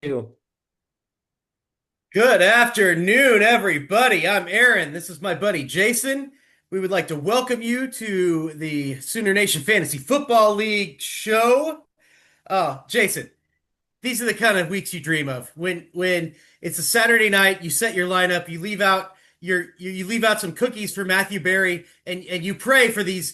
You. Good afternoon, everybody. I'm Aaron. This is my buddy Jason. We would like to welcome you to the Sooner Nation Fantasy Football League show. Oh, Jason, these are the kind of weeks you dream of. When it's a Saturday night, you set your lineup, you leave out you leave out some cookies for Matthew Berry, and you pray for these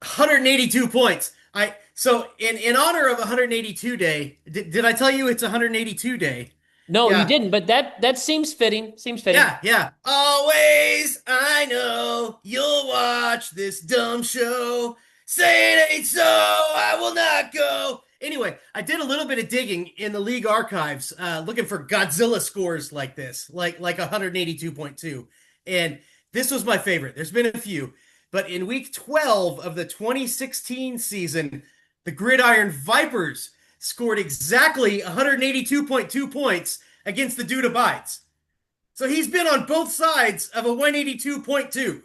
182 points. In honor of 182 day, did I tell you it's 182 day? No, you Yeah. didn't, but that seems fitting. Seems fitting. Yeah, yeah. Always, I know you'll watch this dumb show. Say it ain't so, I will not go. Anyway, I did a little bit of digging in the league archives, looking for Godzilla scores like this, like 182.2. And this was my favorite. There's been a few, but in week 12 of the 2016 season, the Gridiron Vipers scored exactly 182.2 points against the Dude Abides. So he's been on both sides of a 182.2,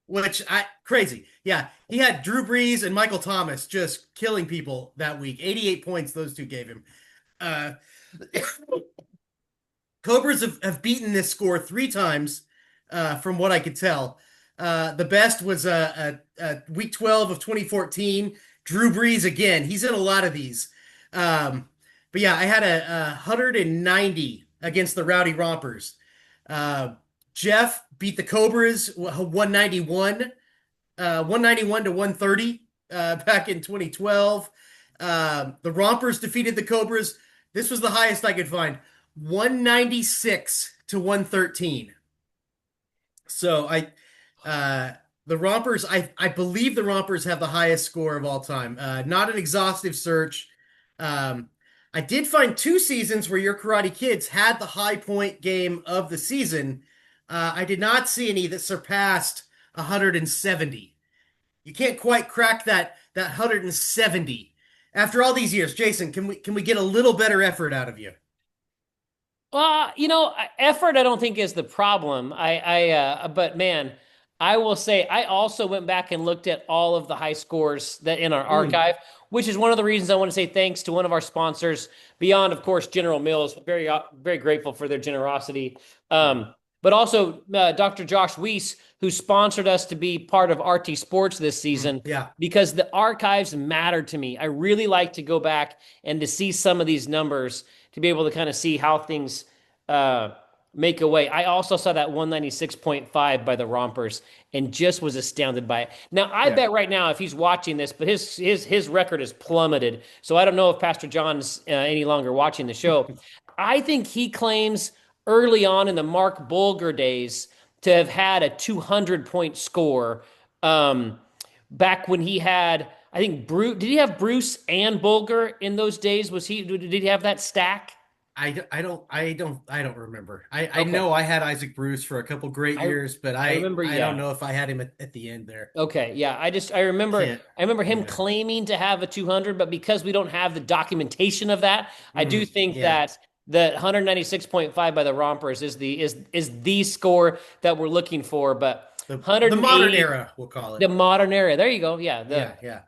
which I crazy. Yeah, he had Drew Brees and Michael Thomas just killing people that week. 88 points those two gave him. Uh, Cobras have beaten this score three times, from what I could tell. The best was week 12 of 2014. Drew Brees again. He's in a lot of these. But yeah, I had a 190 against the Rowdy Rompers. Uh, Jeff beat the Cobras 191 to 130 back in 2012. The Rompers defeated the Cobras. This was the highest I could find, 196 to 113. So the Rompers, I believe the Rompers have the highest score of all time. Not an exhaustive search. Um, I did find two seasons where your Karate Kids had the high point game of the season. I did not see any that surpassed 170. You can't quite crack that 170. After all these years, Jason, can we get a little better effort out of you? Effort I don't think is the problem. But man, I will say I also went back and looked at all of the high scores that in our Mm, archive, which is one of the reasons I want to say thanks to one of our sponsors, beyond of course General Mills. Very grateful for their generosity. yeah. But also Dr. Josh Weiss, who sponsored us to be part of RT Sports this season, Yeah. because the archives matter to me. I really like to go back and to see some of these numbers to be able to kind of see how things uh, make away. I also saw that 196.5 by the Rompers and just was astounded by it. Now, I Yeah. bet right now if he's watching this, but his record has plummeted. So I don't know if Pastor John's any longer watching the show. I think he claims early on in the Mark Bulger days to have had a 200-point score. Um, Back when he had, I think Bruce, did he have Bruce and Bulger in those days? Did he have that stack? I don't remember. I Okay. know I had Isaac Bruce for a couple great I years, but I I remember, I don't yeah. know if I had him at the end there. Okay, yeah. Can't. I remember him Yeah. claiming to have a 200, but because we don't have the documentation of that, I do think Yeah. that the 196.5 by the Rompers is the score that we're looking for, but The modern 180, era, we'll call it. the modern era. There you go. Yeah, Yeah,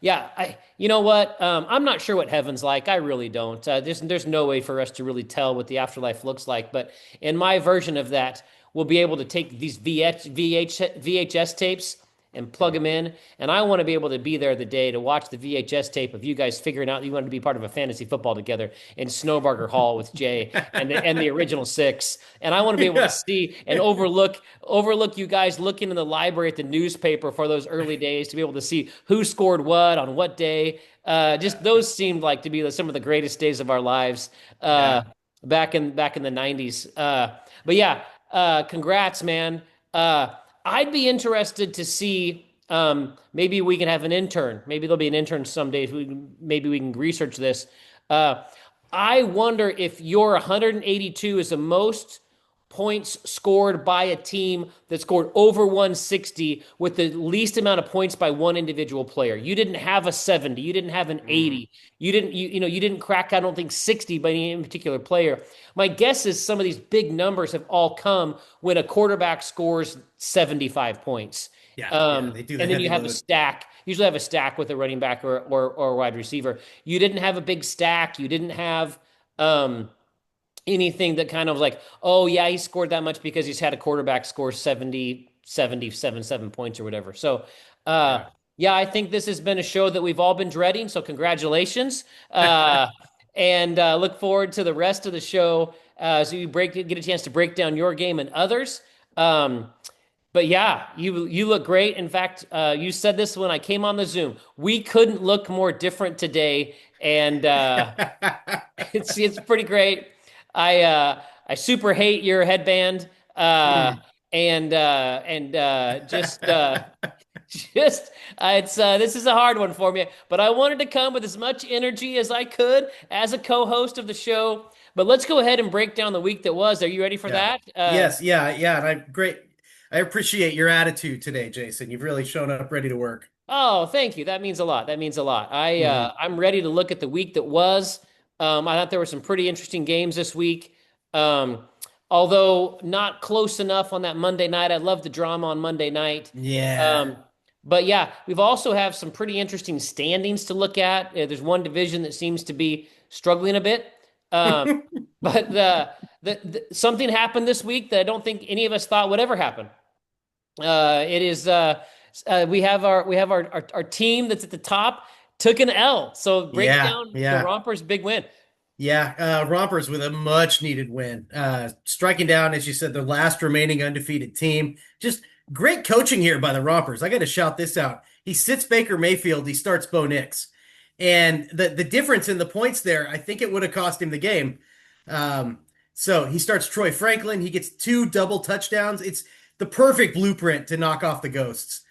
yeah. I you know what? I'm not sure what heaven's like. I really don't. There's no way for us to really tell what the afterlife looks like. But in my version of that, we'll be able to take these VHS tapes and plug them in. And I want to be able to be there the day to watch the VHS tape of you guys figuring out you want to be part of a fantasy football together in Snowbarger Hall with Jay and the original six. And I want to be able to Yeah. see and overlook you guys looking in the library at the newspaper for those early days to be able to see who scored what on what day. Just Yeah. those seemed like to be some of the greatest days of our lives Yeah. back in the 90s. But yeah, congrats, man. I'd be interested to see. Maybe we can have an intern. Maybe there'll be an intern someday. Maybe we can research this. Uh, I wonder if your 182 is the most points scored by a team that scored over 160 with the least amount of points by one individual player. You didn't have a 70, you didn't have an Mm. 80. You didn't crack I don't think 60 by any particular player. My guess is some of these big numbers have all come when a quarterback scores 75 points. Yeah. Yeah. They do the And then you heavy have a load. stack. Usually have a stack with a running back or a wide receiver. You didn't have a big stack. You didn't have um, anything that kind of like, oh yeah, he scored that much because he's had a quarterback score 7 points or whatever. So, uh, Yeah. yeah, I think this has been a show that we've all been dreading. So congratulations. And look forward to the rest of the show as you get a chance to break down your game and others. Um, but yeah, you look great. In fact, you said this when I came on the Zoom. We couldn't look more different today, and it's pretty great. I super hate your headband, uh, Mm. and just it's this is a hard one for me. But I wanted to come with as much energy as I could as a co-host of the show. But let's go ahead and break down the week that was. Are you ready for Yeah. that? Yes, yeah, yeah. And I great. I appreciate your attitude today, Jason. You've really shown up ready to work. Oh, thank you. That means a lot. That means a lot. Hmm. I'm ready to look at the week that was. I thought there were some pretty interesting games this week. Um, although not close enough on that Monday night. I love the drama on Monday night. Yeah. Um, but yeah, we've also have some pretty interesting standings to look at. There's one division that seems to be struggling a bit. Um, but something happened this week that I don't think any of us thought would ever happen. It is we have our team that's at the top took an L. So break Yeah, down the yeah. Rompers' big win. Yeah, Rompers with a much needed win. Striking down, as you said, the last remaining undefeated team. Just great coaching here by the Rompers. I got to shout this out. He sits Baker Mayfield, he starts Bo Nix. And the difference in the points there, I think it would have cost him the game. Um, so he starts Troy Franklin. He gets two double touchdowns. It's the perfect blueprint to knock off the Ghosts.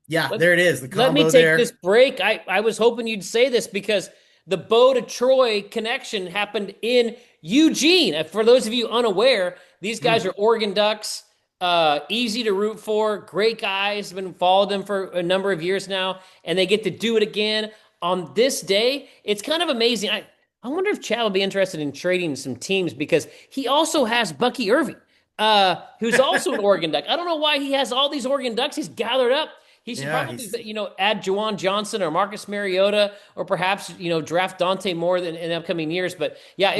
Yeah, Let, there it is, the let me combo take this there. break. I was hoping you'd say this because the Bo to Troy connection happened in Eugene. For those of you unaware, these guys Mm, are Oregon Ducks. Easy to root for. Great guys. Been followed them for a number of years now, and they get to do it again on this day. It's kind of amazing. I wonder if Chad will be interested in trading some teams because he also has Bucky Irving, who's also an Oregon Duck. I don't know why he has all these Oregon Ducks he's gathered up. He should yeah, probably, he's add Juwan Johnson or Marcus Mariota, or perhaps, draft Dante Moore in upcoming years. But yeah, mm.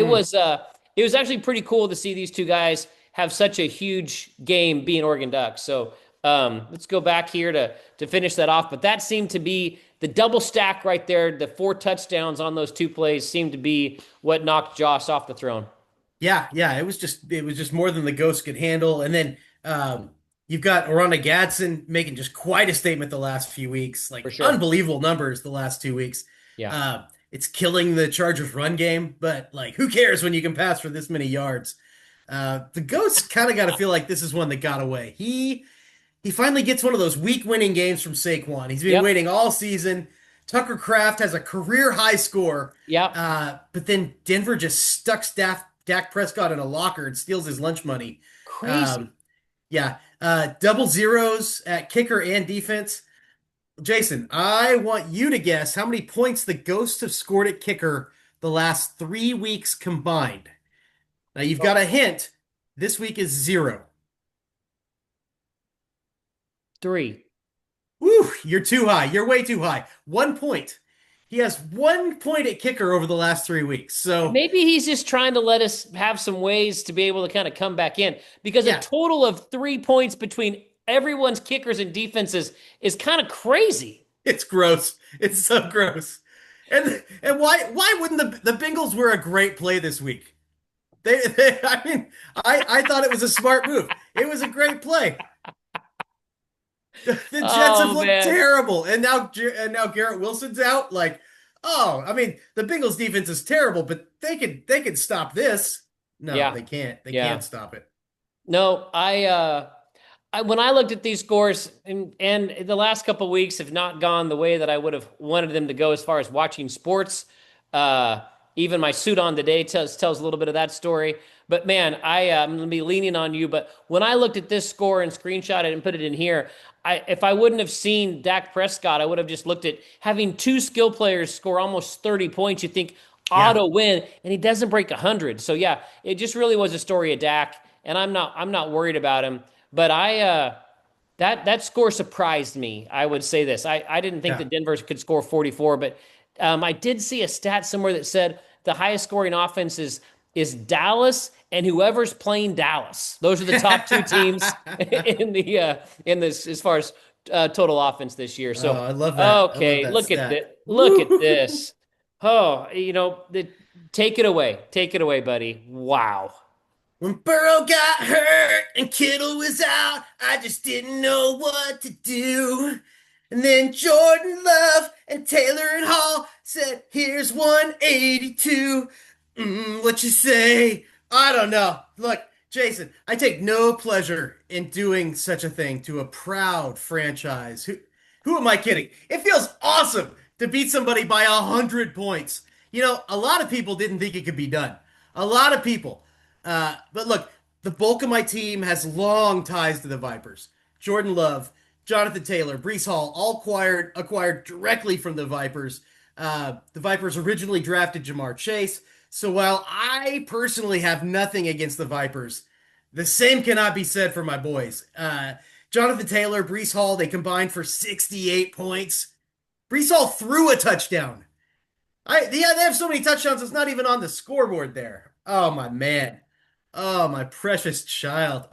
it was actually pretty cool to see these two guys have such a huge game being Oregon Ducks. So let's go back here to finish that off. But that seemed to be the double stack right there. The 4 touchdowns on those 2 plays seemed to be what knocked Josh off the throne. Yeah, yeah, it was just more than the Ghost could handle. And then you've got Orlando Gadsden making just quite a statement the last few weeks, For like sure. unbelievable numbers the last 2 weeks. Yeah. It's killing the Chargers run game, but like who cares when you can pass for this many yards? The Ghost kind of got to feel like this is one that got away. He finally gets one of those week winning games from Saquon. He's been Yep. waiting all season. Tucker Kraft has a career high score, Yep. but then Denver just stuck Dak Prescott in a locker and steals his lunch money. Crazy. Um, yeah, double zeros at kicker and defense. Jason, I want you to guess how many points the Ghosts have scored at kicker the last 3 weeks combined. Now you've got a hint. This week is zero. 3. Woo, you're too high. You're way too high. 1 point. He has 1 point at kicker over the last 3 weeks. So, Maybe he's just trying to let us have some ways to be able to kind of come back in because a yeah, total of 3 points between everyone's kickers and defenses is kind of crazy. it's gross. It's so gross. And why wouldn't the Bengals were a great play this week? I mean, I thought it was a smart move. It was a great play. The Jets have Oh looked man. terrible, and now Garrett Wilson's out. Like, oh, I mean, the Bengals defense is terrible, but they could stop this. No, Yeah. they can't. They Yeah. can't stop it. No, when I looked at these scores and the last couple of weeks have not gone the way that I would have wanted them to go as far as watching sports. Uh, Even my suit on today tells a little bit of that story. But man, I'm going to be leaning on you. But when I looked at this score and screenshot it and put it in here, if I wouldn't have seen Dak Prescott, I would have just looked at having two skill players score almost 30 points. You think Yeah, auto win, and he doesn't break 100. So yeah, it just really was a story of Dak, and I'm not worried about him. But that score surprised me. I would say this. I didn't think yeah. that Denver could score 44, but I did see a stat somewhere that said the highest scoring offense is Dallas and whoever's playing Dallas. Those are the top two teams in this as far as total offense this year. Oh, So I love that. I love okay, that look at this. stat. Look at Woo! this. Oh, take it away. Take it away, buddy. Wow. When Burrow got hurt and Kittle was out, I just didn't know what to do. And then Jordan Love and Taylor and Hall said, "Here's 182." What you say? I don't know. Look, Jason, I take no pleasure in doing such a thing to a proud franchise. Who am I kidding? It feels awesome to beat somebody by 100 points. A lot of people didn't think it could be done. A lot of people. But look, the bulk of my team has long ties to the Vipers. Jordan Love, Jonathan Taylor, Brees Hall, all acquired directly from the Vipers. The Vipers originally drafted Jamar Chase. So while I personally have nothing against the Vipers, the same cannot be said for my boys. Jonathan Taylor, Brees Hall, they combined for 68 points. Brees Hall threw a touchdown. They have so many touchdowns, it's not even on the scoreboard there. Oh, my man. Oh, my precious child.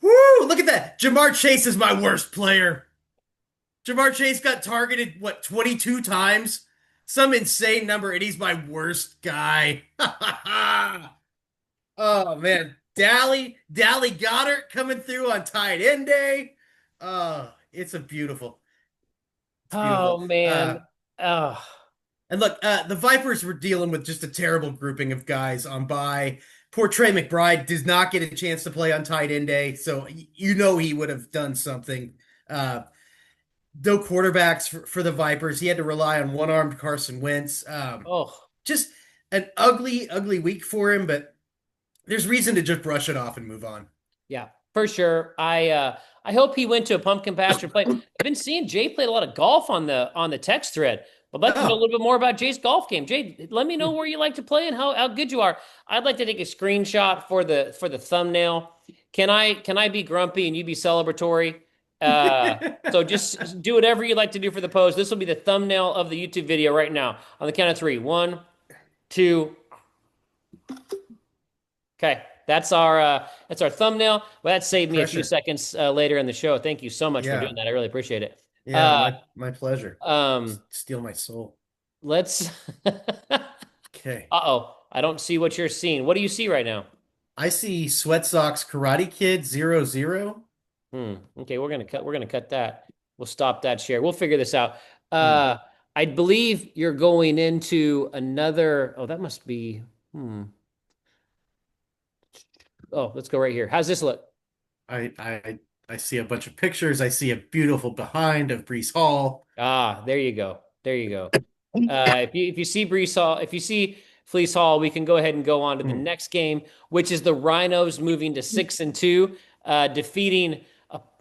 Woo! Look at that. Jamar Chase is my worst player. Jamar Chase got targeted, what, 22 times? Some insane number, and he's my worst guy. Oh, man. Dally Goddard coming through on tight end day. Oh, it's Oh beautiful. man. Oh. And look, the Vipers were dealing with just a terrible grouping of guys on bye. Poor Trey McBride does not get a chance to play on tight end day, so he would have done something. Uh, no quarterbacks for the Vipers. He had to rely on one-armed Carson Wentz. Oh. Just an ugly, ugly week for him, but there's reason to just brush it off and move on. Yeah, for sure. I hope he went to a pumpkin patch or play. I've been seeing Jay played a lot of golf on the text thread. I'd like to know a Oh, little bit more about Jay's golf game. Jay, let me know where you like to play and how good you are. I'd like to take a screenshot for the thumbnail. Can I be grumpy and you be celebratory? So just do whatever you like to do for the pose. This will be the thumbnail of the YouTube video right now. On the count of three. One, two. Okay, that's our thumbnail. Well, that saved me a few pressure. seconds later in the show. Thank you so much for Yeah, doing that. I really appreciate it. yeah, Uh, my pleasure. um, Steal my soul. let's. Okay. Uh-oh, I don't see what you're seeing. What do you see right now? I see Sweat Sox Karate Kid 0-0. Okay, we're gonna cut that. We'll stop that share. We'll figure this out. Hmm. Uh, I believe you're going into another. Oh, that must be. Oh, let's go right here. How's this look? I I I see a bunch of pictures. I see a beautiful behind of Brees Hall. Ah, there you go. There you go. If you see Brees Hall, if you see Fleece Hall, we can go ahead and go on to the Hmm. next game, which is the Rhinos moving to 6-2, defeating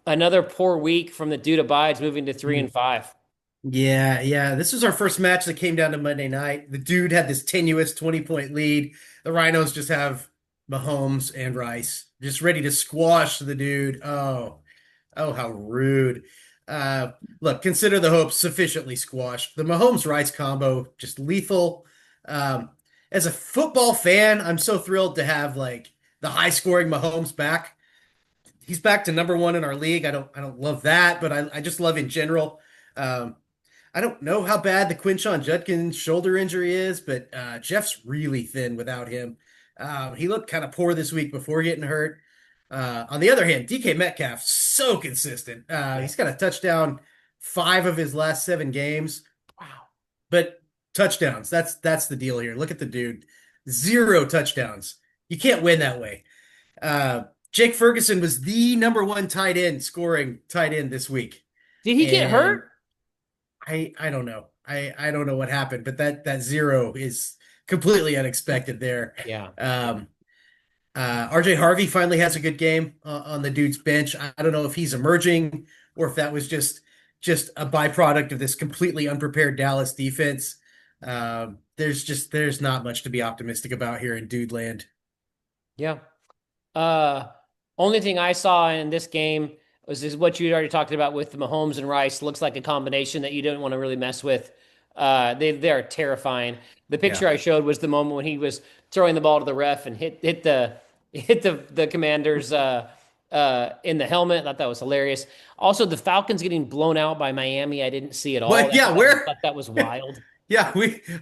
another poor week from the Dude Abides, moving to 3-5. Yeah, yeah. This was our first match that came down to Monday night. The dude had this tenuous 20-point lead. The Rhinos just have Mahomes and Rice just ready to squash the dude. Oh, how rude. Look, consider the hopes sufficiently squashed. The Mahomes Rice combo just lethal. Um, as a football fan, I'm so thrilled to have like the high scoring Mahomes back. He's back to number one in our league. I don't love that, but I just love in general. Um, I don't know how bad the Quinshon Judkins shoulder injury is, but Jeff's really thin without him. He looked kind of poor this week before getting hurt. On the other hand, DK Metcalf so consistent. Yeah. He's got a touchdown 5 of his last 7 games, Wow. but touchdowns. That's the deal here. Look at the dude, 0 touchdowns. You can't win that way. Uh, Jake Ferguson was the number one tight end scoring tight end this week, Did he get and hurt? I don't know. I don't know what happened, but that 0 is completely unexpected there. Yeah. Um, RJ Harvey finally has a good game on the dude's bench. I don't know if he's emerging or if that was just a byproduct of this completely unprepared Dallas defense. There's not much to be optimistic about here in Dude Land. Yeah. Uh, Only thing I saw in this game was is what you already talked about with the Mahomes and Rice. Looks like a combination that you didn't want to really mess with. They are terrifying. The Yeah. picture I showed was the moment when he was throwing the ball to the ref and hit the Commanders in the helmet. I thought that was hilarious. Also, the Falcons getting blown out by Miami, I didn't see at all. What? Yeah, I where? thought that was wild. Yeah,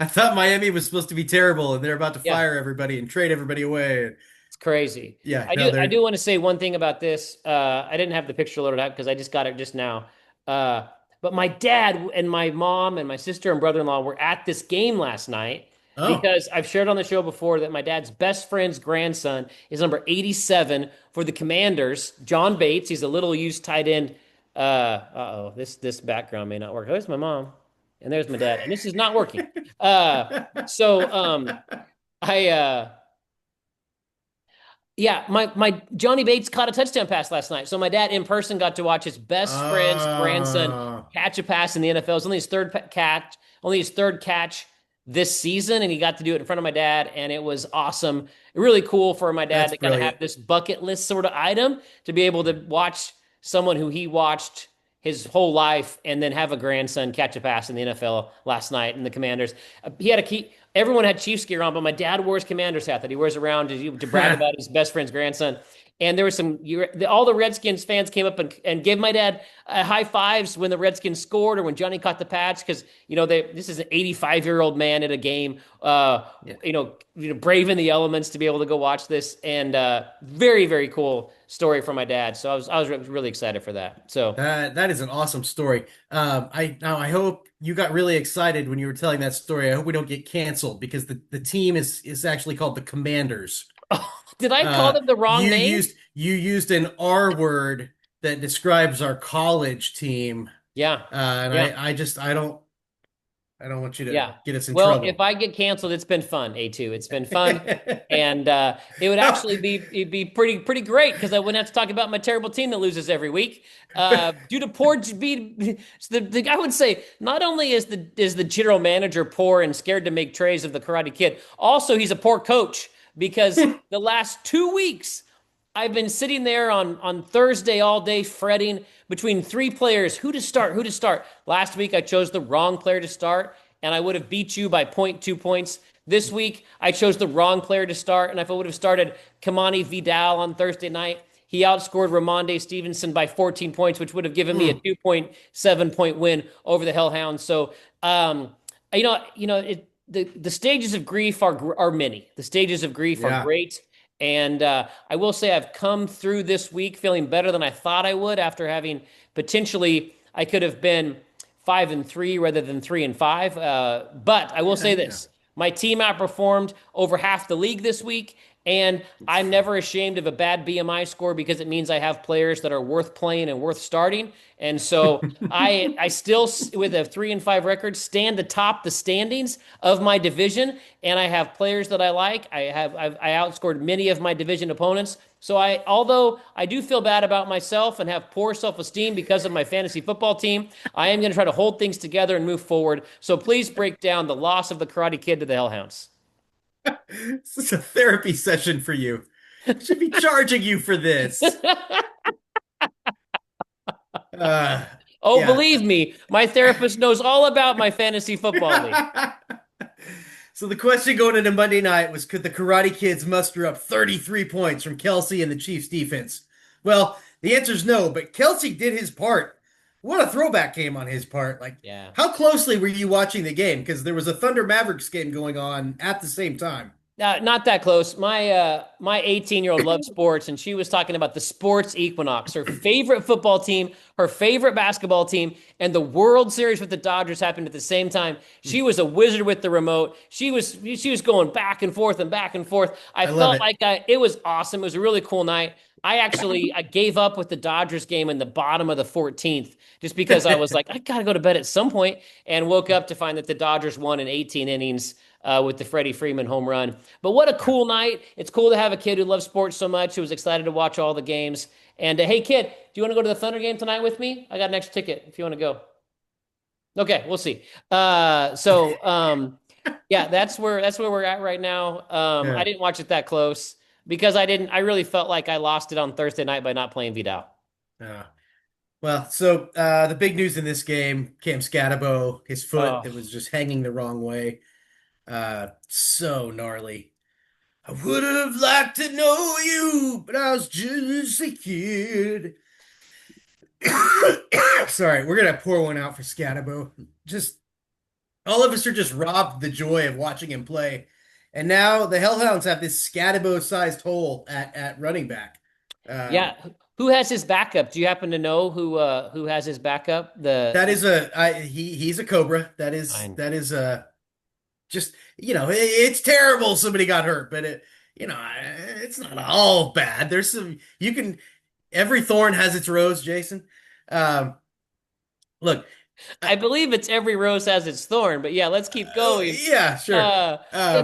I thought Miami was supposed to be terrible and they're about to Yeah. fire everybody and trade everybody away. It's crazy. Yeah, I no, do I they're do want to say one thing about this. I didn't have the picture loaded up because I just got it just now. Uh, but my dad and my mom and my sister and brother-in-law were at this game last night oh. because I've shared on the show before that my dad's best friend's grandson is number 87 for the Commanders, John Bates. He's a little used tight end. Uh-oh, this background may not work. Oh, there's my mom, and there's my dad, and this is not working. So I Yeah, my Johnny Bates caught a touchdown pass last night. So my dad in person got to watch his best friend's grandson Oh. catch a pass in the NFL. It was only his third catch this season, and he got to do it in front of my dad, and it was awesome. Really cool for my dad That's to kind of have brilliant. this bucket list sort of item to be able to watch someone who he watched his whole life and then have a grandson catch a pass in the NFL last night in the Commanders. He had a key. Everyone had Chiefs gear on, but my dad wears Commander's hat that he wears around to brag about his best friend's grandson. And there was all the Redskins fans came up and gave my dad high fives when the Redskins scored or when Johnny caught the patch because this is an 85-year-old man at a game, Yeah. braving the elements to be able to go watch this, and very very cool story from my dad. So I was really excited for that. So That is an awesome story. I hope you got really excited when you were telling that story. I hope we don't get canceled because the team is actually called the Commanders. did I call them the wrong name? You used an R word that describes our college team, Yeah, and yeah. I don't want you to Yeah. get us in Well, if trouble. I get canceled, it's been fun, A2. It's been fun. And it would No. actually be pretty great because I wouldn't have to talk about my terrible team that loses every week. Due to poor I would say not only is the general manager poor and scared to make trays of the Karate Kid, also he's a poor coach because the last 2 weeks I've been sitting there on Thursday all day fretting between three players, who to start, who to start. Last week I chose the wrong player to start, and I would have beat you by 0.2 points. This week I chose the wrong player to start, and if I would have started Kamani Vidal on Thursday night, he outscored Ramonde Stevenson by 14 points, which would have given me a Mm, 2.7 point win over the Hellhounds. So, the stages of grief are many. The stages of grief are yeah. great. And I will say I've come through this week feeling better than I thought I would after having potentially, I could have been 5-3 rather than 3-5. But I will Yeah, say yeah. this: my team outperformed over half the league this week, and I'm never ashamed of a bad BMI score because it means I have players that are worth playing and worth starting. And so I still, with a 3-5 record, stand atop the standings of my division, and I have players that I like. I outscored many of my division opponents. So although I do feel bad about myself and have poor self-esteem because of my fantasy football team, I am going to try to hold things together and move forward. So please break down the loss of the Karate Kid to the Hellhounds. This is a therapy session for you. I should be charging you for this. Uh, Oh, yeah. believe me, my therapist knows all about my fantasy football league. So the question going into Monday night was, could the Karate Kids muster up 33 points from Kelsey and the Chiefs defense? Well, the answer is no, but Kelsey did his part. What a throwback game on his part. Like, Yeah. how closely were you watching the game? Because there was a Thunder Mavericks game going on at the same time. Not that close. My 18-year-old loves sports, and she was talking about the sports equinox, her favorite football team, her favorite basketball team, and the World Series with the Dodgers happened at the same time. She was a wizard with the remote. She was going back and forth and back and forth. I I love felt it. like it was awesome. It was a really cool night. I gave up with the Dodgers game in the bottom of the 14th just because I was like, I gotta go to bed at some point, and woke up to find that the Dodgers won in 18 innings with the Freddie Freeman home run. But what a Yeah. cool night. It's cool to have a kid who loves sports so much, who was excited to watch all the games. And hey, kid, do you want to go to the Thunder game tonight with me? I got an extra ticket if you want to go. Okay, we'll see. Yeah, that's where we're at right now. I Yeah. didn't watch it that close because I really felt like I lost it on Thursday night by not playing Vidal. Yeah. Well, so the big news in this game, Cam Scatabo, his foot Oh, that was just hanging the wrong way. So gnarly. I would have liked to know you, but I was just a kid. Sorry, we're gonna pour one out for Scatabo. Just all of us are just robbed the joy of watching him play. And now the Hellhounds have this Scatabo-sized hole at running back. Um, yeah. Who has his backup? Do you happen to know who has his backup? that is he's a Cobra. I, That is just it's terrible somebody got hurt, but it's not all bad. There's some you can every thorn has its rose, Jason. Um, look, I, I believe it's every rose has its thorn, but yeah, let's keep going. yeah, sure. Yeah, No,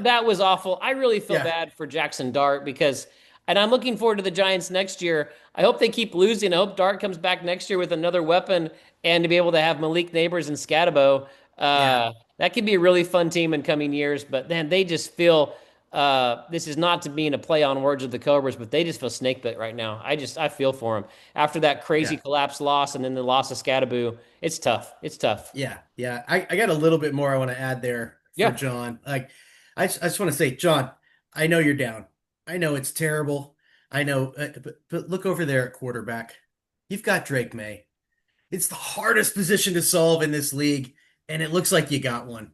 that was awful. I really feel yeah, bad for Jackson Dart because, and I'm looking forward to the Giants next year. I hope they keep losing. I hope Dart comes back next year with another weapon and to be able to have Malik Neighbors and Scatabo. yeah, That could be a really fun team in coming years. But then they just feel this is not to mean a play on words with the Cobras, but they just feel snake bit right now. I feel for them after that crazy yeah. collapse loss and then the loss of Scatabo. It's tough. It's tough. Yeah. I got a little bit more I want to add there for Yeah. John. Like, I just want to say, John, I know you're down. I know it's terrible. I know, but look over there at quarterback. You've got Drake May. It's the hardest position to solve in this league, and it looks like you got one.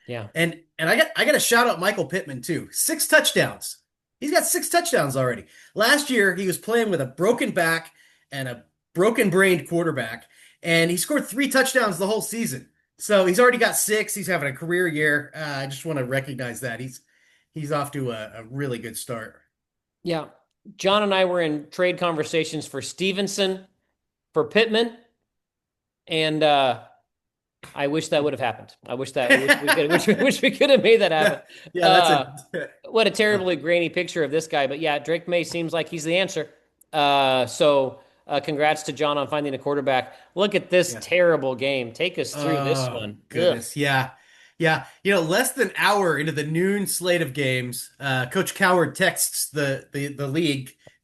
Yeah. And I got to shout out Michael Pittman too. 6 touchdowns. He's got 6 touchdowns already. Last year he was playing with a broken back and a broken brained quarterback, and he scored 3 touchdowns the whole season. So he's already got six. He's having a career year. I just want to recognize that he's off to a really good start. Yeah. John and I were in trade conversations for Stevenson, for Pittman, and I wish that would have happened. I wish we could wish we could have made that happen. Yeah, that's Uh, a what a terribly grainy picture of this guy. But yeah, Drake May seems like he's the answer. Congrats to John on finding a quarterback. Look at this yeah. terrible game. Take us through this Oh one. Ugh. goodness, yeah, yeah. Less than an hour into the noon slate of games, Coach Coward texts the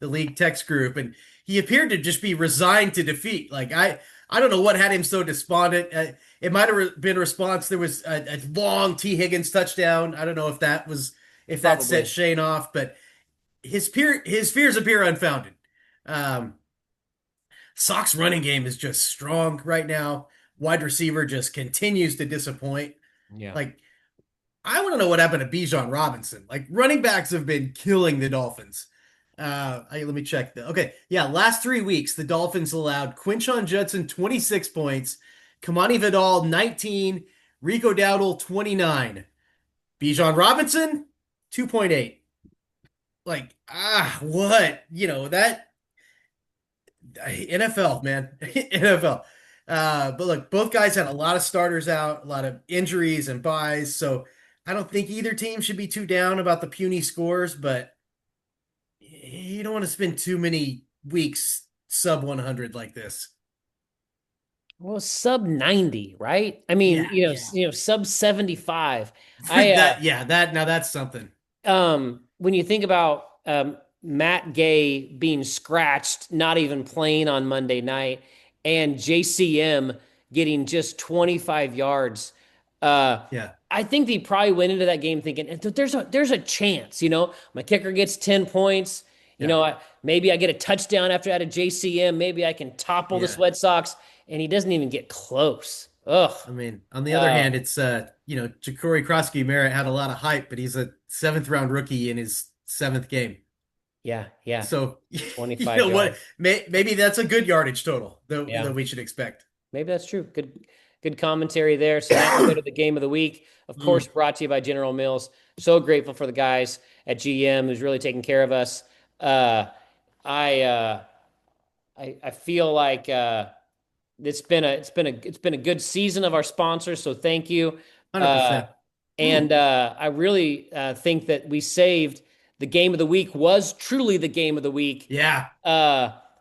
league text group, and he appeared to just be resigned to defeat. Like I don't know what had him so despondent. It might have been a response. There was a long T. Higgins touchdown. I don't know if that set Probably. Shane off, but his fears appear unfounded. Um, Sox running game is just strong right now. Wide receiver just continues to disappoint. Yeah. Like, I want to know what happened to Bijan Robinson. Like, running backs have been killing the Dolphins. Let me check. Okay, yeah, last 3 weeks, the Dolphins allowed Quinshon Judson 26 points, Kamani Vidal 19, Rico Dowdle 29, Bijan Robinson 2.8. Like, what? That NFL, man. NFL. But look, both guys had a lot of starters out, a lot of injuries and buys. So I don't think either team should be too down about the puny scores, but you don't want to spend too many weeks sub 100 like this. Well, sub 90, right? I mean, Yeah, yeah. sub 75. I That now that's something. when you think about Matt Gay being scratched, not even playing on Monday night, and JCM getting just 25 yards, uh, Yeah, I think they probably went into that game thinking there's a chance, my kicker gets 10 points, yeah, maybe I get a touchdown after out of JCM, maybe I can topple the yeah. Sweat Sox, and he doesn't even get close. Ugh. I mean, on the other Uh, hand, it's Ja'Cory Krosky Merritt had a lot of hype, but he's a seventh round rookie in his seventh game. yeah, yeah, So, 25 what? yards. Maybe that's a good yardage total Yeah. that we should expect. Maybe that's true. Good commentary there. So now we go to the game of the week. Of course, Mm, brought to you by General Mills. So grateful for the guys at GM who's really taking care of us. Uh, I, uh, I feel like it's been a good season of our sponsors. So thank you. Uh, 100%. and I really think that we saved the game of the week was truly the game of the week. Yeah.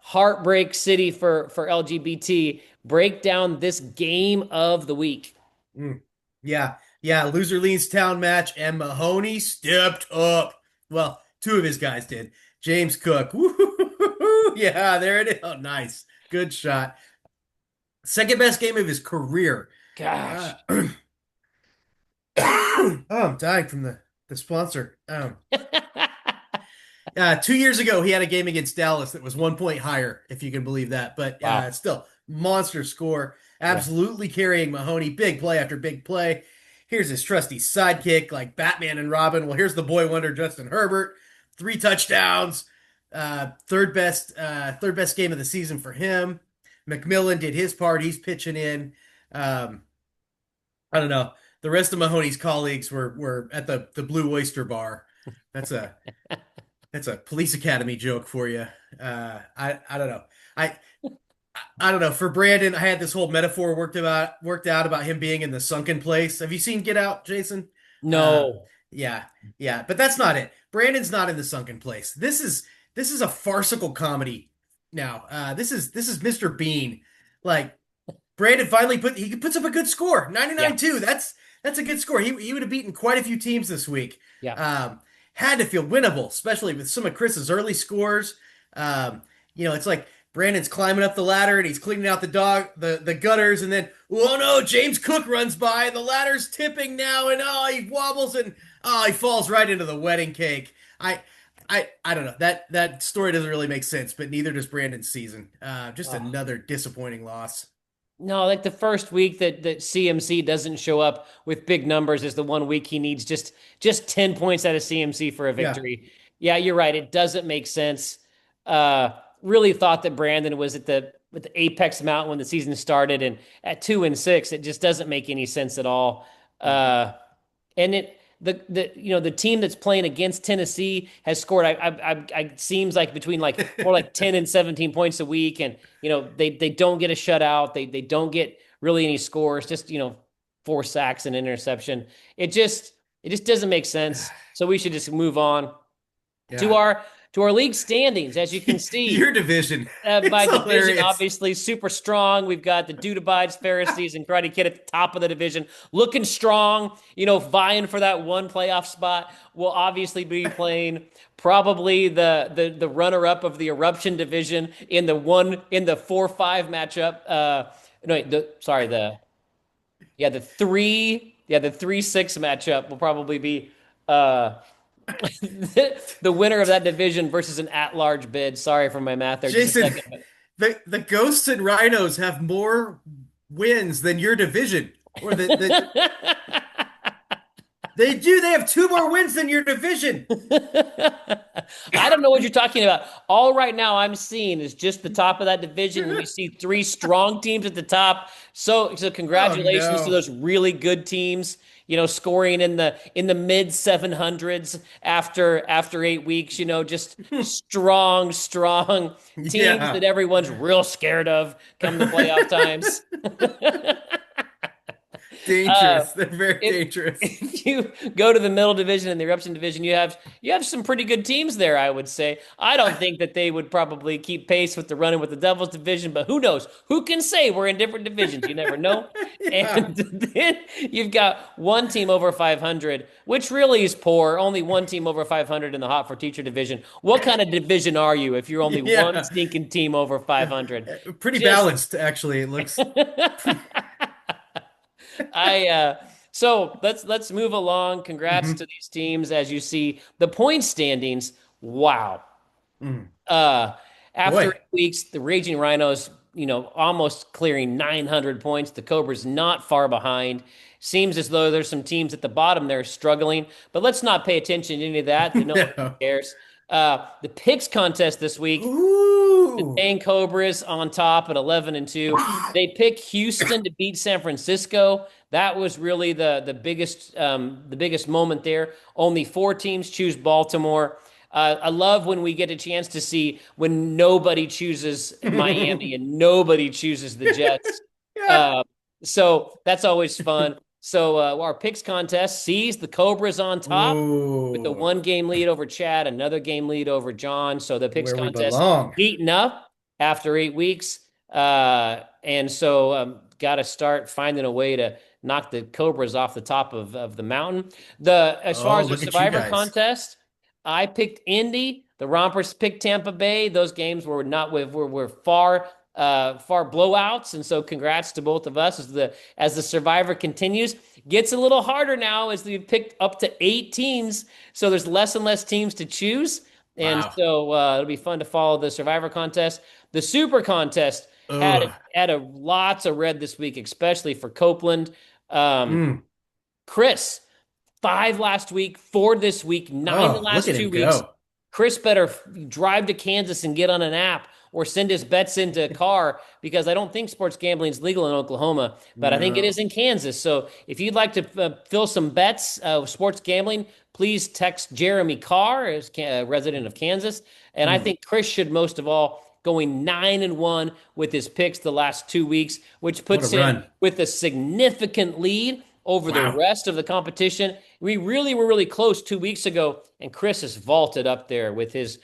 Heartbreak City for LGBT. Break down this game of the week. Mm. Yeah. Yeah. Loser leans town match, and Mahoney stepped up. Well, two of his guys did. James Cook. Woo-hoo-hoo-hoo. Yeah, there it is. Oh, nice. Good shot. Second best game of his career. Uh, Gosh. oh, I'm dying from the sponsor. 2 years ago, he had a game against Dallas that was 1 point higher, if you can believe that. But Wow. still, monster score. Yeah. Absolutely carrying Mahoney. Big play after big play. Here's his trusty sidekick, like Batman and Robin. Well, here's the boy wonder, Justin Herbert. 3 touchdowns. Third best game of the season for him. McMillan did his part. He's pitching in. Um, I don't know. The rest of Mahoney's colleagues were at the Blue Oyster Bar. That's a that's a police academy joke for you. I don't know. I I don't know. For Brandon, I had this whole metaphor worked out about him being in the sunken place. Have you seen Get Out, Jason? Uh, No. yeah, yeah, but that's not it. Brandon's not in the sunken place. This is a farcical comedy now. This is Mr. Bean. Like Brandon finally puts up a good score, Yeah. 99-2. That's a good score. He would have beaten quite a few teams this week. Yeah. Had to feel winnable, especially with some of Chris's early scores. It's like Brandon's climbing up the ladder and he's cleaning out the gutters, and then oh no, James Cook runs by and the ladder's tipping now, and he wobbles and he falls right into the wedding cake. I don't know. That story doesn't really make sense, but neither does Brandon's season. Just Oh. another disappointing loss. No, like the first week that CMC doesn't show up with big numbers is the one week he needs just 10 points out of CMC for a Yeah. victory. Yeah, you're right. It doesn't make sense. Really thought that Brandon was at the apex mountain when the season started, and at 2-6, it just doesn't make any sense at all. Mm-mm. And the team that's playing against Tennessee has scored. I seems like between like more like 10 and 17 points a week, and they don't get a shutout. They don't get really any scores. Just 4 sacks and interception. It just doesn't make sense. So we should just move on to Yeah. our league standings. As you can see, Your division. my It's division, hilarious. obviously, super strong. We've got the Dude Abides, Pharisees, and Karate Kid at the top of the division, looking strong, vying for that one playoff spot. We'll obviously be playing probably the runner-up of the Eruption division in the 4-5 matchup. No, sorry, the 3-6 matchup will probably be the winner of that division versus an at-large bid. Sorry for my math there, just a Jason, second. But the Ghosts and Rhinos have more wins than your division. Or they do. They have two more wins than your division. I don't know what you're talking about. All right now I'm seeing is just the top of that division, and we see three strong teams at the top. So Oh congratulations to no. those really good teams. Scoring in the mid 700s after 8 weeks. Just strong teams Yeah. that everyone's real scared of come the playoff times. Uh, Dangerous. They're very if dangerous. if you go to the middle division and the eruption division, you have some pretty good teams there, I would say. I don't think that they would probably keep pace with the running with the Devils division, but who knows? Who can say we're in different divisions? You never know. Yeah. And then you've got one team over 500, which really is poor. Only one team over 500 in the Hot for Teacher division. What kind of division are you if you're only one Yeah. stinking team over 500? Pretty Just balanced, actually. It looks. So let's move along. Congrats to these teams. As you see, the point standings. Wow. Mm. Uh, After Boy. 8 weeks, the Raging Rhinos, almost clearing 900 points. The Cobras not far behind. Seems as though there's some teams at the bottom there struggling, but let's not pay attention to any of that. No one No. cares. The picks contest this week. The Ooh. Dane Cobras on top at 11-2. They pick Houston to beat San Francisco. That was really the biggest moment there. Only 4 teams choose Baltimore. I love when we get a chance to see when nobody chooses Miami and nobody chooses the Jets. Yeah. Uh, so that's always fun. So our picks contest sees the Cobras on top with the Ooh. 1 game lead over Chad, another game lead over John. So the picks Where we contest belong. heating up after 8 weeks. And so got to start finding a way to knock the Cobras off the top of the mountain. As far Oh, as the look at you Survivor guys. contest, I picked Indy. The Rompers picked Tampa Bay. Those games were not were far far blowouts, and so congrats to both of us as the Survivor continues. Gets a little harder now as we picked up to 8 teams, so there's less and less teams to choose, and Wow. so it'll be fun to follow the Survivor contest. The Super contest had Ugh. had a lots of red this week, especially for Copeland. Um, Mm. Chris, 5 last week, 4 this week, 9 the Oh, look last at two him weeks. go. Chris better drive to Kansas and get on an app or send his bets into a car because I don't think sports gambling is legal in Oklahoma, but I think it is No. in Kansas. So if you'd like to fill some bets sports gambling, please text Jeremy Carr, as a resident of Kansas. And I Mm. think Chris should most of all going 9-1 with his picks the last 2 weeks, which What a puts him run. with a significant lead over the Wow. rest of the competition. We really were really close 2 weeks ago, and Chris has vaulted up there with his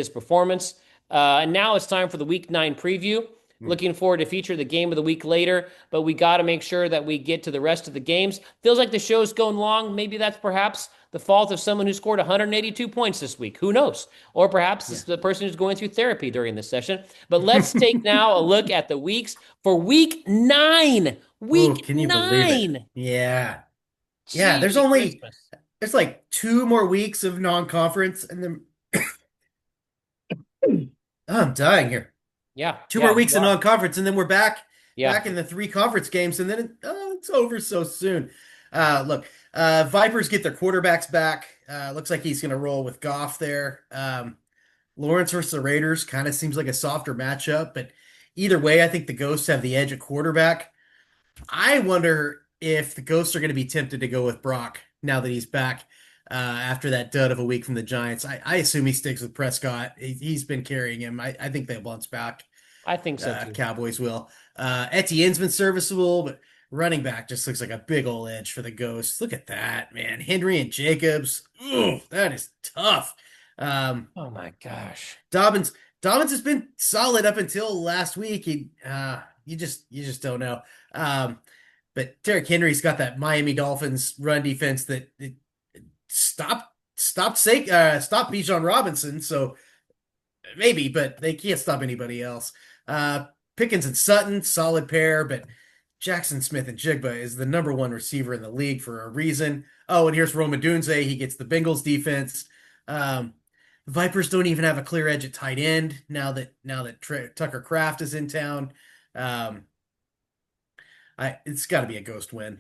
performance. And now it's time for the Week 9 preview. Mm. Looking forward to feature the game of the week later, but we got to make sure that we get to the rest of the games. Feels like the show's going long. Maybe that's perhaps the fault of someone who scored 182 points this week. Who knows? Or perhaps it's Yeah. the person who's going through therapy during this session. But let's take now a look at the weeks for Week 9. Oh, Week can you believe it? 9. Yeah. Yeah, Gee, Christmas. there's like 2 more weeks of non-conference and then oh, I'm dying here. Yeah, Two more yeah, weeks you of are. non-conference and then we're Yeah. back in the three conference games and then it's over so soon. Look, Vipers get their quarterbacks back. Looks like he's going to roll with Goff there. Lawrence versus the Raiders kind of seems like a softer matchup, but either way, I think the Ghosts have the edge at quarterback. I wonder if the Ghosts are going to be tempted to go with Brock now that he's back after that dud of a week from the Giants. I assume he sticks with Prescott. He's been carrying him. I think they bounce back. I think so too. Cowboys will. Etienne's been serviceable, but running back just looks like a big old edge for the Ghosts. Look at that, man. Henry and Jacobs. Ooh, that is tough. Um, Oh my gosh. Dobbins Dobbins has been solid up until last week. You just don't know. Um, but Derrick Henry's got that Miami Dolphins run defense that stopped Bijan Robinson. So maybe, but they can't stop anybody else. Pickens and Sutton, solid pair, but Jackson Smith and Jigba is the number one receiver in the league for a reason. Oh, and here's Roma Dunze. He gets the Bengals defense. Um, the Vipers don't even have a clear edge at tight end now that Tucker Kraft is in town. Um, it's got to be a ghost win.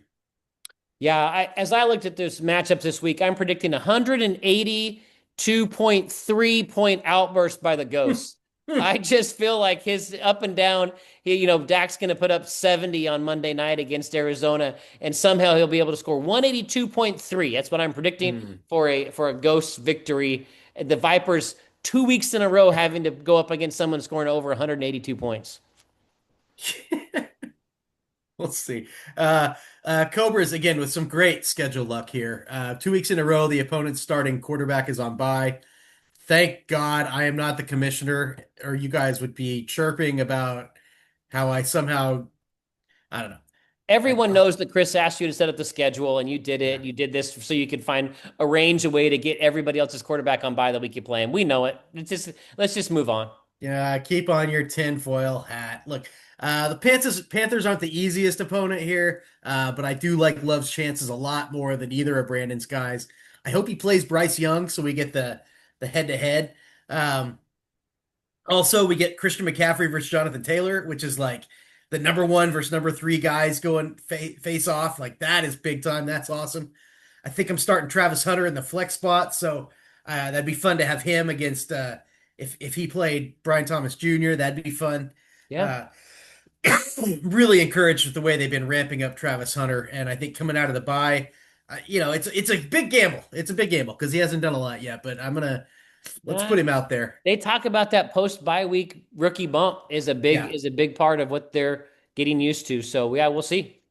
Yeah, as I looked at this matchup this week, I'm predicting 182.3 point outburst by the Ghosts. I just feel like his up and down, Dak's going to put up 70 on Monday night against Arizona, and somehow he'll be able to score 182.3. That's what I'm predicting Hmm. for a Ghosts victory. The Vipers 2 weeks in a row having to go up against someone scoring over 182 points. We'll see. Cobras again with some great schedule luck here. 2 weeks in a row, the opponent's starting quarterback is on bye. Thank God I am not the commissioner, or you guys would be chirping about how I somehow, I don't know. Everyone knows that Chris asked you to set up the schedule, and you did it. Yeah. You did this so you could arrange a way to get everybody else's quarterback on by the week you play him. We know it. Let's just move on. Yeah, keep on your tinfoil hat. Look, the Panthers aren't the easiest opponent here, but I do like Love's chances a lot more than either of Brandon's guys. I hope he plays Bryce Young so we get the head to head. Also, we get Christian McCaffrey versus Jonathan Taylor, which is like the number one versus number three guys going face off. Like that is big time. That's awesome. I think I'm starting Travis Hunter in the flex spot, so that'd be fun to have him against. If he played Brian Thomas Jr., that'd be fun. Yeah. Uh, really encouraged with the way they've been ramping up Travis Hunter, and I think coming out of the bye, it's a big gamble. It's a big gamble because he hasn't done a lot yet. But let's Uh, put him out there. they talk about that post bye week rookie bump Yeah, is a big part of what they're getting used to. So yeah, we'll see.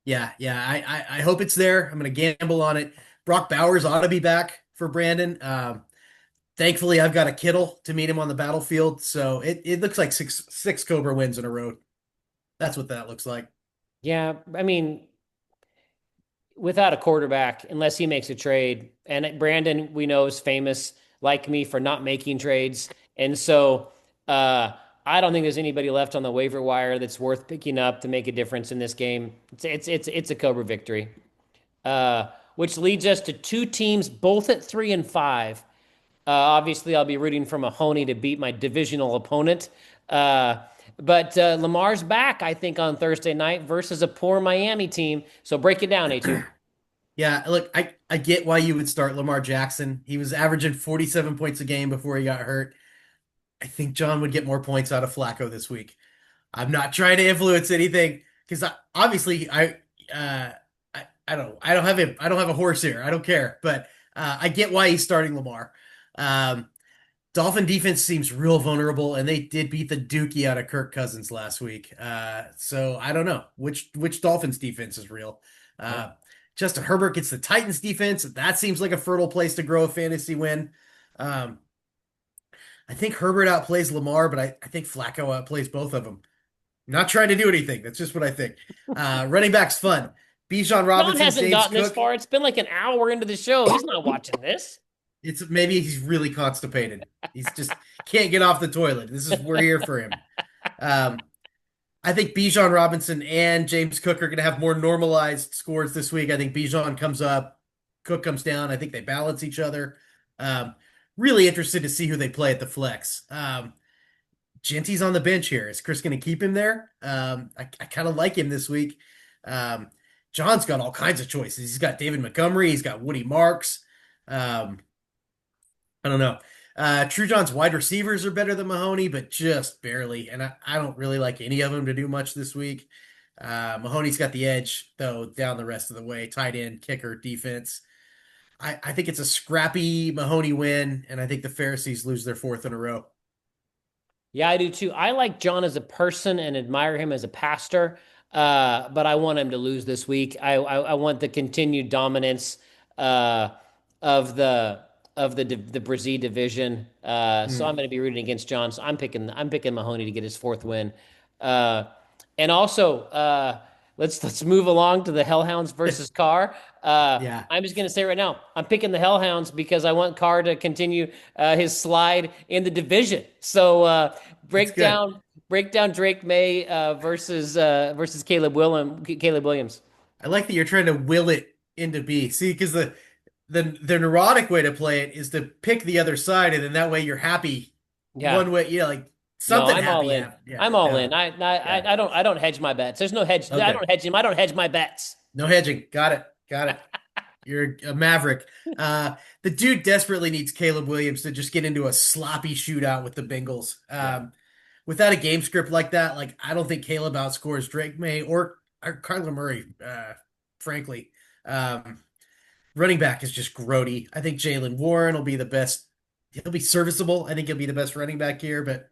yeah. I hope it's there. I'm gonna gamble on it. Brock Bowers ought to be back for Brandon. Thankfully, I've got a Kittle to meet him on the battlefield, so it looks like six Cobra wins in a row. That's what that looks like. Yeah, I mean, without a quarterback, unless he makes a trade, and Brandon we know is famous like me for not making trades. And so I don't think there's anybody left on the waiver wire that's worth picking up to make a difference in this game. It's a Cobra victory. Which leads us to two teams both at 3-5. Obviously, I'll be rooting for Mahoney to beat my divisional opponent. Uh, but Lamar's back, I think, on Thursday night versus a poor Miami team. So break it down, A2. Yeah, look, I get why you would start Lamar Jackson. He was averaging 47 points a game before he got hurt. I think John would get more points out of Flacco this week. I'm not trying to influence anything because obviously uh, I don't have a horse here. I don't care, but I get why he's starting Lamar. Um, Dolphin defense seems real vulnerable, and they did beat the dookie out of Kirk Cousins last week. So I don't know which Dolphins defense is real. Uh, Justin Herbert gets the Titans defense. That seems like a fertile place to grow a fantasy win. Um, I think Herbert outplays Lamar, but I think Flacco outplays both of them. Not trying to do anything. That's just what I think. Running back's fun. Bijan John Robinson, hasn't James gotten this Cook. far. It's been like an hour into the show. He's not watching this. It's maybe he's really constipated. He's just can't get off the toilet. This is we're here for him. Um, I think Bijan Robinson and James Cook are going to have more normalized scores this week. I think Bijan comes up, Cook comes down. I think they balance each other. Um, Really interested to see who they play at the flex. Genty's on the bench here. Is Chris going to keep him there? I kind of like him this week. Um, John's got all kinds of choices. He's got David Montgomery. He's got Woody Marks. Um, I don't know. True John's wide receivers are better than Mahoney, but just barely. And I don't really like any of them to do much this week. Mahoney's got the edge, though, down the rest of the way. Tight end, kicker, defense. I think it's a scrappy Mahoney win, and I think the Pharisees lose their fourth in a row. Yeah, I do too. I like John as a person and admire him as a pastor, but I want him to lose this week. I want the continued dominance uh, of the Brazil division. So I'm Mm. going to be rooting against John. So I'm picking Mahoney to get his fourth win. Uh, and also, let's move along to the Hellhounds versus Carr. Yeah, I'm just going to say right now, I'm picking the Hellhounds because I want Carr to continue his slide in the division. So that's break good. down break down Drake May versus Caleb Williams. I like that you're trying to will it into B. See, because the neurotic way to play it is to pick the other side, and then that way you're happy Yeah. one way, like No, something I'm all happy in. happen. Yeah, I'm all yeah, in. I yeah. I, I don't I don't hedge my bets. There's no hedge. I Okay. don't hedge him. I don't hedge my bets. No hedging. Got it. Got it. You're a maverick. The dude desperately needs Caleb Williams to just get into a sloppy shootout with the Bengals. Yeah. Without a game script like that, like I don't think Caleb outscores Drake May or Kyler Murray, frankly. Um, Running back is just grody. I think Jalen Warren will be the best. He'll be serviceable. I think he'll be the best running back here, but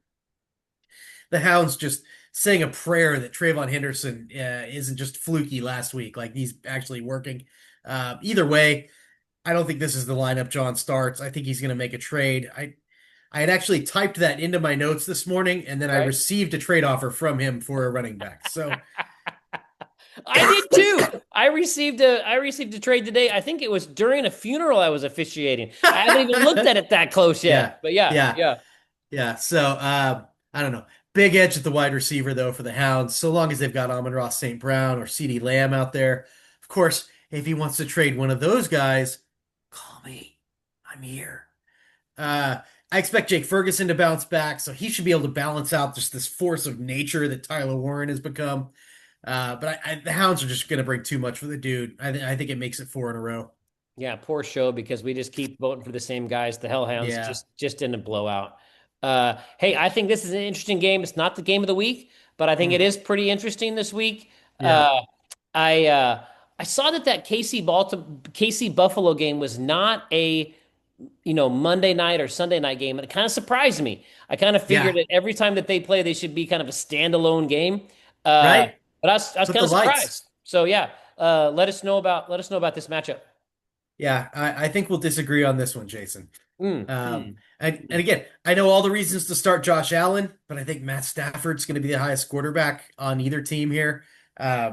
the Hounds just saying a prayer that Trayvon Henderson isn't just fluky last week. Like he's actually working. Either way, I don't think this is the lineup John starts. I think he's going to make a trade. I had actually typed that into my notes this morning, and then I Right. received a trade offer from him for a running back. So I did too. I received a trade today. I think it was during a funeral I was officiating. I haven't even looked at it that close yeah, yet. But yeah, yeah, yeah. yeah. So I don't know. Big edge at the wide receiver though for the Hounds. So long as they've got Amon-Ra St. Brown or CeeDee Lamb out there. Of course, if he wants to trade one of those guys, call me. I'm here. Uh, I expect Jake Ferguson to bounce back, so he should be able to balance out just this force of nature that Tyler Warren has become. But the Hounds are just going to bring too much for the dude. I think it makes it four in a row. Yeah, poor show because we just keep voting for the same guys. The Hellhounds Yeah, just in a blowout. Hey, I think this is an interesting game. It's not the game of the week, but I think it mm, is pretty interesting this week. yeah, Uh, I uh, I saw that KC Buffalo game was not a Monday night or Sunday night game, and it kind of surprised me. I kind of figured yeah. that every time that they play, they should be kind of a standalone game. Uh, Right. but I was Put kind the of lights. surprised. So yeah, let us know about this matchup. Yeah, I think we'll disagree on this one, Jason. Mm, mm. And again, I know all the reasons to start Josh Allen, but I think Matt Stafford's going to be the highest quarterback on either team here. Uh,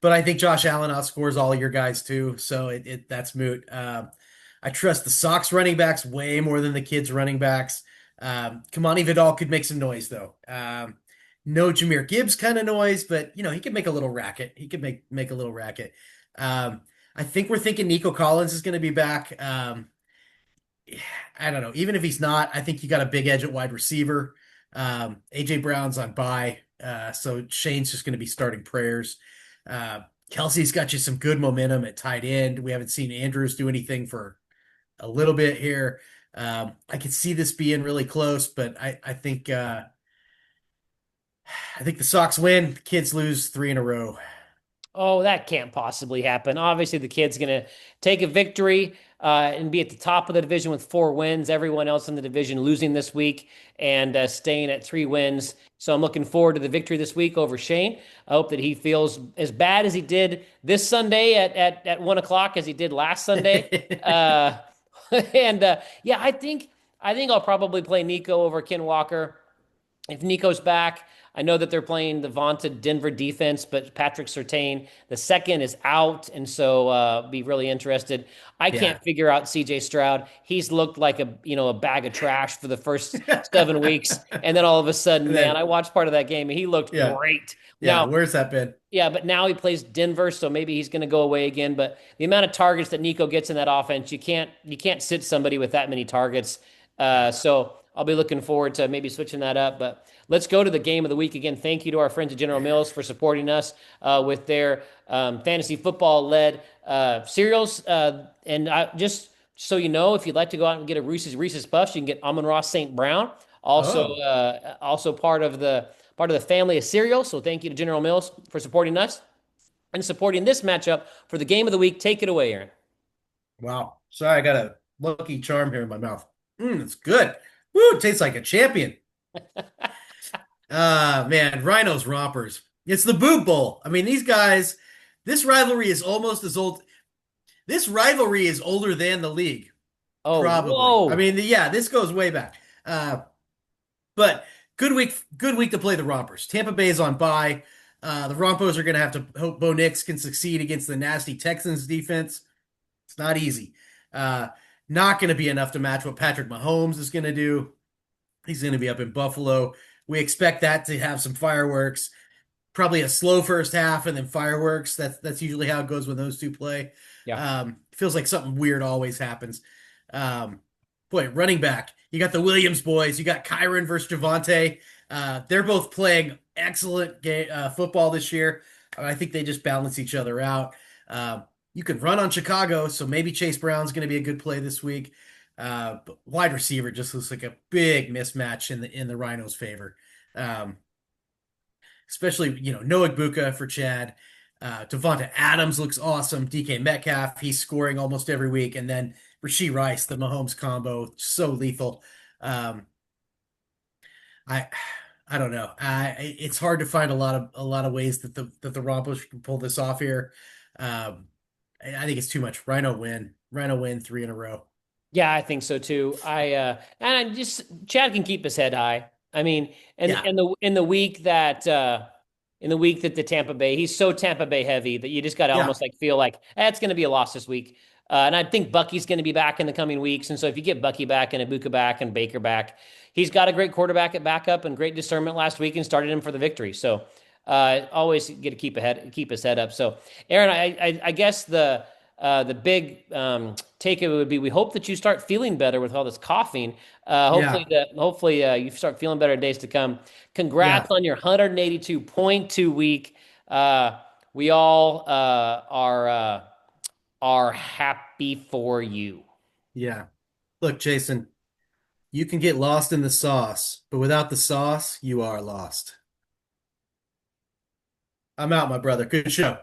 but I think Josh Allen outscores all your guys too, so that's moot. I trust the Sox running backs way more than the kids running backs. Kamani Vidal could make some noise though. No Jameer Gibbs kind of noise, but he could make a little racket. He could make a little racket. Um, I think we're thinking Nico Collins is going to be back. I don't know. Even if he's not, I think you got a big edge at wide receiver. AJ Brown's on bye, so Shane's just going to be starting prayers. Kelsey's got you some good momentum at tight end. We haven't seen Andrews do anything for a little bit here. I could see this being really close, but I think the Sox win. The kids lose 3 in a row. Oh, that can't possibly happen. Obviously, the kid's going to take a victory and be at the top of the division with 4 wins. Everyone else in the division losing this week and staying at 3 wins. So I'm looking forward to the victory this week over Shane. I hope that he feels as bad as he did this Sunday at 1 o'clock as he did last Sunday. Uh, and yeah, I think I'll probably play Nico over Ken Walker. If Nico's back, I know that they're playing the vaunted Denver defense, but Patrick Surtain, the second, is out, and so be really interested. I Yeah. can't figure out CJ Stroud. He's looked like a bag of trash for the first 7 weeks, and then all of a sudden, And man, then, I watched part of that game and he looked yeah, great. yeah. Now, Where's that been? yeah, but now he plays Denver, so maybe he's going to go away again. But the amount of targets that Nico gets in that offense, you can't sit somebody with that many targets. So I'll be looking forward to maybe switching that up. But let's go to the game of the week again. Thank you to our friends at General Mills for supporting us with their fantasy football led cereals. And just so you know, if you'd like to go out and get a Reese's Puffs, you can get Almond Ross St. Brown. Oh, Also part of the family of cereal. So thank you to General Mills for supporting us and supporting this matchup for the game of the week. Take it away, Aaron. wow. Sorry, I got a Lucky Charm here in my mouth. It's good. Woo, it tastes like a champion. Man, Rhinos Rompers. It's the Boot Bowl. I mean, these guys, this rivalry is almost as old. This rivalry is older than the league, Oh, probably. I whoa. mean, yeah, this goes way back. But good week to play the Rompers. Tampa Bay is on bye. The Rompos are going to have to hope Bo Nix can succeed against the nasty Texans defense. It's not easy. Uh, Not going to be enough to match what Patrick Mahomes is going to do. He's going to be up in Buffalo. We expect that to have some fireworks. Probably a slow first half and then fireworks. That's usually how it goes when those two play. Yeah. Feels like something weird always happens. Um, Boy, running back. You got the Williams boys. You got Kyron versus Javante. They're both playing excellent football this year. I think they just balance each other out. You could run on Chicago, so maybe Chase Brown's going to be a good play this week. But wide receiver just looks like a big mismatch in the Rhinos' favor. Um, Especially Noah Buka for Chad. Devonta Adams looks awesome. DK Metcalf, he's scoring almost every week, and then Rashee Rice, the Mahomes combo, so lethal. Um, I I don't know. It's hard to find a lot of ways that the Rompos can pull this off here. Um, I think it's too much. Rhino win 3 in a row. Yeah, I think so too. And I just Chad can keep his head high. I mean, and Yeah, in the week that the Tampa Bay, he's so Tampa Bay heavy that you just got to yeah, almost like feel like it's going to be a loss this week. And I think Bucky's going to be back in the coming weeks. And so if you get Bucky back and Ibuka back and Baker back, he's got a great quarterback at backup and great discernment last week and started him for the victory. So always get to keep his head up. So Aaron, I guess the big takeaway would be we hope that you start feeling better with all this coughing. yeah, Hopefully you start feeling better in days to come. Congrats yeah, on your 182.2 week. We all are happy for you. yeah. Look, Jason, you can get lost in the sauce, but without the sauce, you are lost. I'm out, my brother. Good show.